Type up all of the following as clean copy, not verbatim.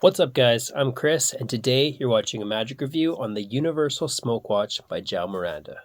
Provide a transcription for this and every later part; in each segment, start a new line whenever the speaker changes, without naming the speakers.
What's up guys, I'm Chris, and today you're watching a magic review on the Universal Smoke Watch by João Miranda.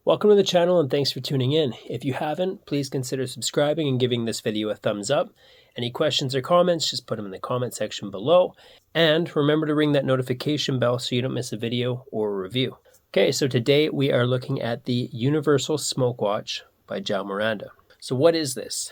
Welcome to the channel and thanks for tuning in. If you haven't, please consider subscribing and giving this video a thumbs up. Any questions or comments, just put them in the comment section below. And remember to ring that notification bell so you don't miss a video or a review. Okay, so today we are looking at the Universal Smoke Watch by João Miranda. So what is this?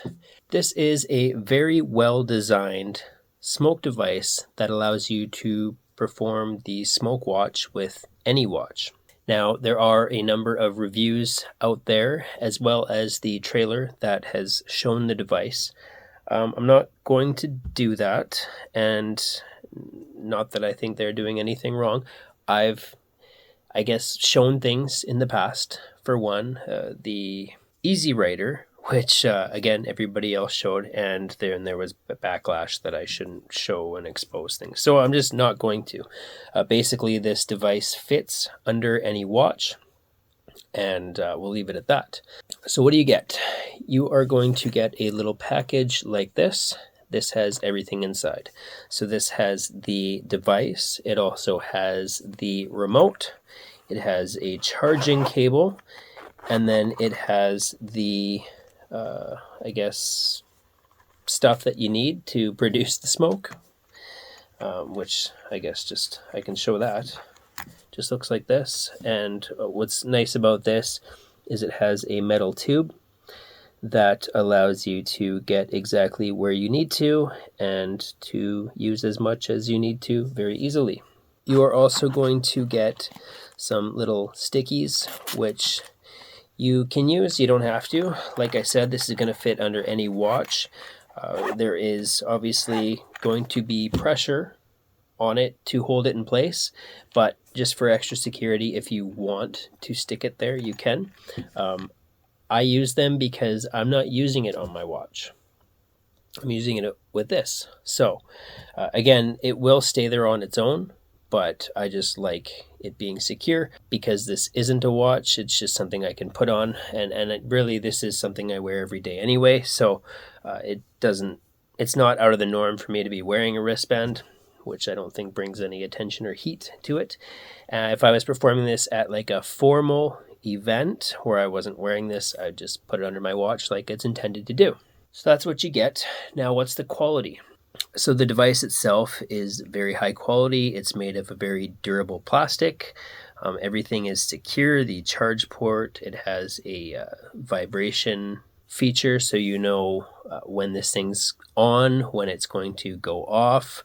This is a very well-designed smoke device that allows you to perform the smoke watch with any watch. Now, there are a number of reviews out there, as well as the trailer that has shown the device. I'm not going to do that, and not that I think they're doing anything wrong. I've shown things in the past. For one, the Easy Rider, which again everybody else showed, and then there was a backlash that I shouldn't show and expose things. So I'm just not going to. Basically, this device fits under any watch, and we'll leave it at that. So what do you get? You are going to get a little package like this. This has everything inside. So this has the device. It also has the remote. It has a charging cable. And then it has the, stuff that you need to produce the smoke. Which I can show that. Just looks like this. And what's nice about this is it has a metal tube that allows you to get exactly where you need to and to use as much as you need to very easily. You are also going to get some little stickies, which you can use. You don't have to. Like I said, this is going to fit under any watch. There is obviously going to be pressure on it to hold it in place, but just for extra security, if you want to stick it there, you can. I use them because I'm not using it on my watch. I'm using it with this. So again, it will stay there on its own, but I just like it being secure because this isn't a watch. It's just something I can put on, and really this is something I wear every day anyway. So it's not out of the norm for me to be wearing a wristband, which I don't think brings any attention or heat to it. If I was performing this at like a formal event where I wasn't wearing this, I'd just put it under my watch like it's intended to do. So that's what you get. Now, what's the quality? So the device itself is very high quality. It's made of a very durable plastic. Everything is secure. The charge port, it has a vibration feature, so you know when this thing's on, when it's going to go off.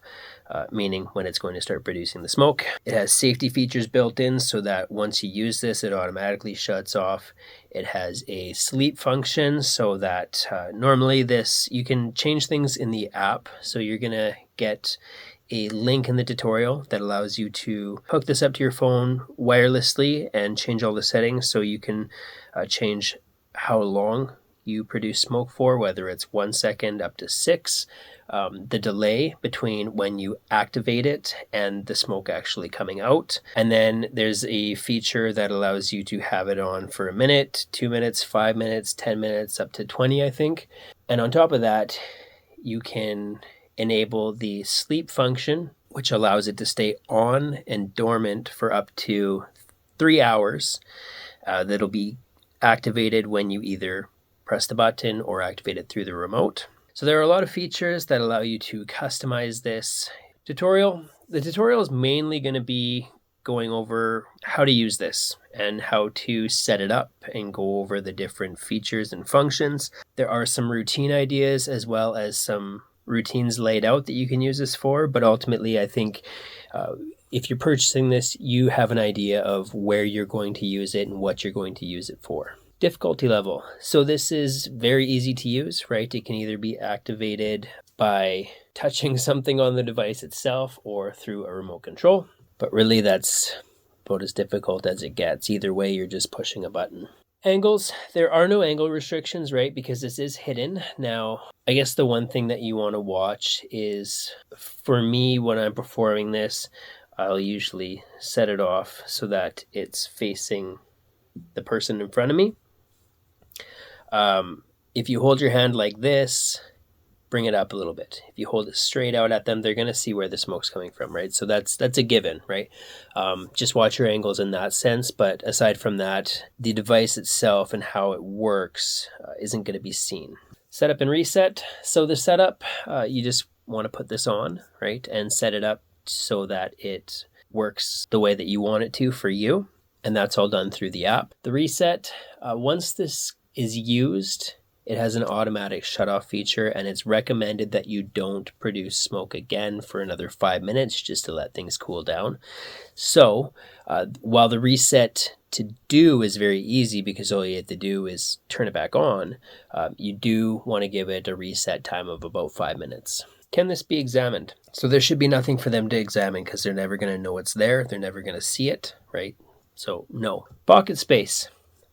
Meaning when it's going to start producing the smoke. It has safety features built in so that once you use this, it automatically shuts off. It has a sleep function so that normally you can change things in the app. So you're going to get a link in the tutorial that allows you to hook this up to your phone wirelessly and change all the settings, so you can change how long you produce smoke for, whether it's 1 second up to 6. The delay between when you activate it and the smoke actually coming out. And then there's a feature that allows you to have it on for 1 minute, 2 minutes, 5 minutes, 10 minutes, up to 20, I think. And on top of that, you can enable the sleep function, which allows it to stay on and dormant for up to 3 hours. That'll be activated when you either press the button or activate it through the remote. So there are a lot of features that allow you to customize this tutorial. The tutorial is mainly going to be going over how to use this and how to set it up and go over the different features and functions. There are some routine ideas as well as some routines laid out that you can use this for, but ultimately I think if you're purchasing this, you have an idea of where you're going to use it and what you're going to use it for. Difficulty level. So this is very easy to use, right? It can either be activated by touching something on the device itself or through a remote control. But really that's about as difficult as it gets. Either way, you're just pushing a button. Angles. There are no angle restrictions, right? Because this is hidden. Now, I guess the one thing that you want to watch is, for me, when I'm performing this, I'll usually set it off so that it's facing the person in front of me. If you hold your hand like this, bring it up a little bit. If you hold it straight out at them, they're going to see where the smoke's coming from, right? So that's a given, right? Just watch your angles in that sense. But aside from that, the device itself and how it works isn't going to be seen. Setup and reset. So the setup, you just want to put this on, right? And set it up so that it works the way that you want it to for you. And that's all done through the app. The reset, once this is used, it has an automatic shutoff feature, and it's recommended that you don't produce smoke again for another 5 minutes just to let things cool down. So while the reset to do is very easy because all you have to do is turn it back on, you do want to give it a reset time of about 5 minutes. Can this be examined? So there should be nothing for them to examine because they're never going to know it's there. They're never going to see it, right? So no. Pocket space.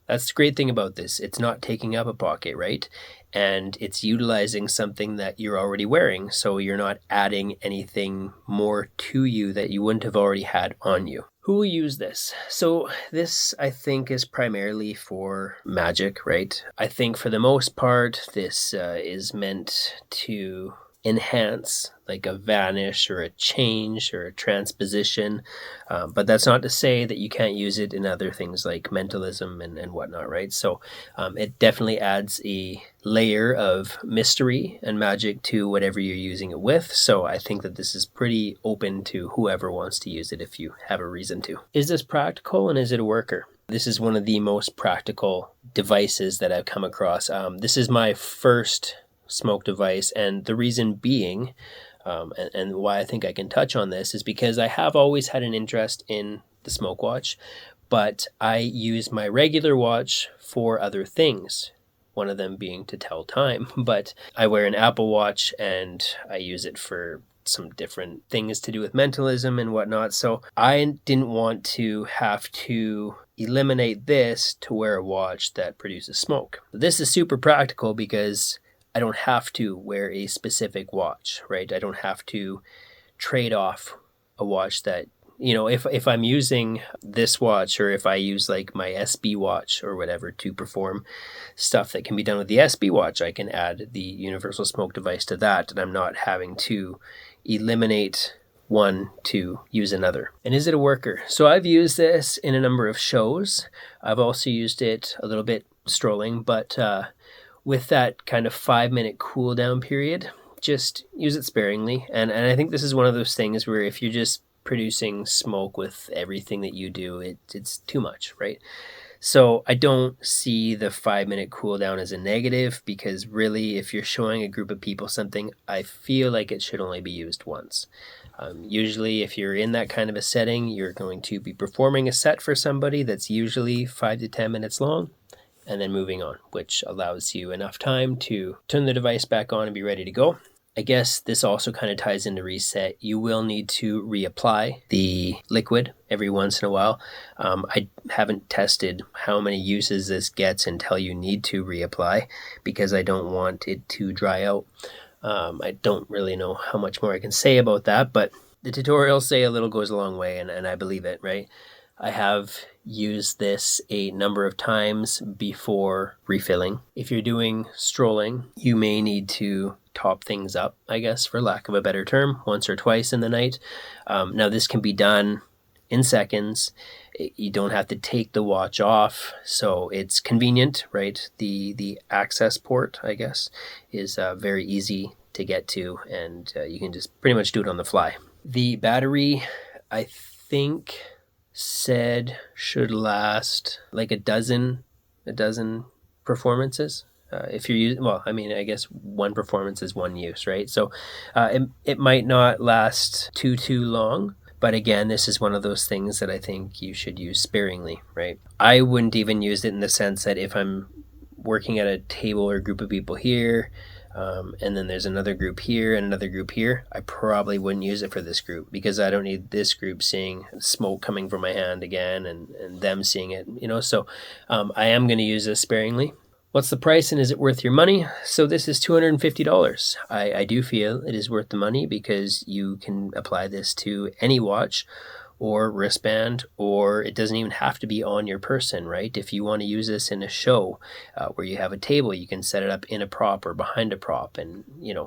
That's the great thing about this. It's not taking up a pocket, right? And it's utilizing something that you're already wearing. So you're not adding anything more to you that you wouldn't have already had on you. Who will use this? So this, I think, is primarily for magic, right? I think for the most part, this is meant to enhance like a vanish or a change or a transposition, but that's not to say that you can't use it in other things like mentalism and whatnot, right? So it definitely adds a layer of mystery and magic to whatever you're using it with. So I think that this is pretty open to whoever wants to use it if you have a reason to. Is this practical and is it a worker? This is one of the most practical devices that I've come across. This is my first smoke device, and the reason being and why I think I can touch on this is because I have always had an interest in the smoke watch, but I use my regular watch for other things, one of them being to tell time. But I wear an Apple Watch and I use it for some different things to do with mentalism and whatnot. So I didn't want to have to eliminate this to wear a watch that produces smoke. This is super practical because I don't have to wear a specific watch, right? I don't have to trade off a watch that, you know, if I'm using this watch or if I use like my SB watch or whatever to perform stuff that can be done with the SB watch, I can add the universal smoke device to that, and I'm not having to eliminate one to use another. And is it a worker? So I've used this in a number of shows. I've also used it a little bit strolling, but with that kind of 5 minute cool down period, just use it sparingly. And I think this is one of those things where if you're just producing smoke with everything that you do, it's too much, right? So I don't see the 5 minute cool down as a negative, because really if you're showing a group of people something, I feel like it should only be used once. Usually if you're in that kind of a setting, you're going to be performing a set for somebody that's usually 5 to 10 minutes long, and then moving on, which allows you enough time to turn the device back on and be ready to go. I guess this also kind of ties into reset. You will need to reapply the liquid every once in a while. I haven't tested how many uses this gets until you need to reapply, because I don't want it to dry out. I don't really know how much more I can say about that, but the tutorials say a little goes a long way, and I believe it, right? I have used this a number of times before refilling. If you're doing strolling, you may need to top things up, I guess, for lack of a better term, once or twice in the night. Now, this can be done in seconds. You don't have to take the watch off, so it's convenient, right? The access port, I guess, is very easy to get to, and you can just pretty much do it on the fly. The battery, I think, said should last like a dozen performances. If you're using, well, I mean, I guess one performance is one use, right? So it might not last too long, but again, this is one of those things that I think you should use sparingly, right? I wouldn't even use it in the sense that if I'm working at a table or group of people here, and then there's another group here and another group here, I probably wouldn't use it for this group, because I don't need this group seeing smoke coming from my hand again and them seeing it, you know. So I am going to use this sparingly. What's the price and is it worth your money? So this is $250. I do feel it is worth the money because you can apply this to any watch or wristband, or it doesn't even have to be on your person, right? If you want to use this in a show where you have a table, you can set it up in a prop or behind a prop, and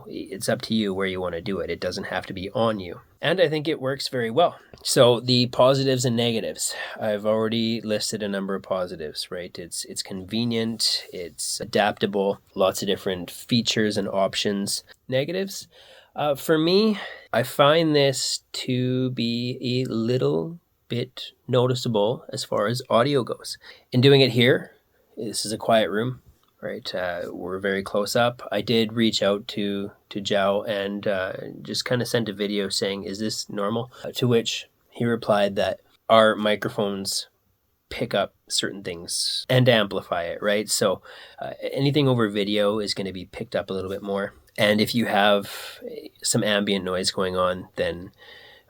it's up to you where you want to do it. It doesn't have to be on you. And I think it works very well. So the positives and negatives, I've already listed a number of positives, right? It's convenient, it's adaptable, lots of different features and options. Negatives, for me, I find this to be a little bit noticeable as far as audio goes. In doing it here, this is a quiet room, right? We're very close up. I did reach out to João and just kind of sent a video saying, is this normal? To which he replied that our microphones pick up certain things and amplify it, right? So anything over video is going to be picked up a little bit more. And if you have some ambient noise going on, then,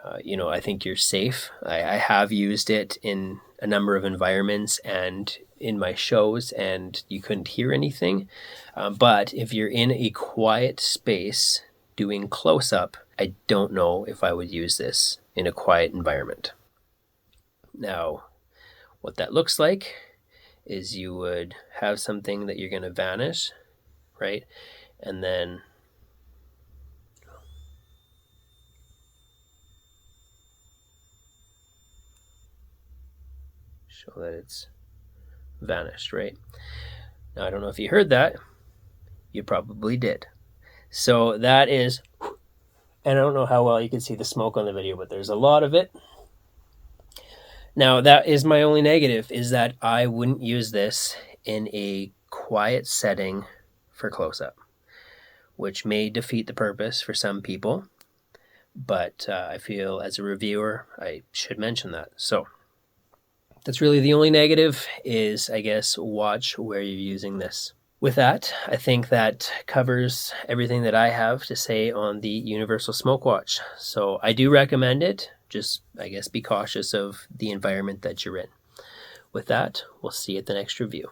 I think you're safe. I have used it in a number of environments and in my shows, and you couldn't hear anything. But if you're in a quiet space doing close-up, I don't know if I would use this in a quiet environment. Now, what that looks like is you would have something that you're going to vanish, right? And then show that it's vanished, right? Now, I don't know if you heard that. You probably did. So that is, and I don't know how well you can see the smoke on the video, but there's a lot of it. Now, that is my only negative, is that I wouldn't use this in a quiet setting for close-up, which may defeat the purpose for some people, but I feel as a reviewer, I should mention that. So that's really the only negative, is, I guess, watch where you're using this. With that, I think that covers everything that I have to say on the Universal Smoke Watch. So I do recommend it. Just, I guess, be cautious of the environment that you're in. With that, we'll see you at the next review.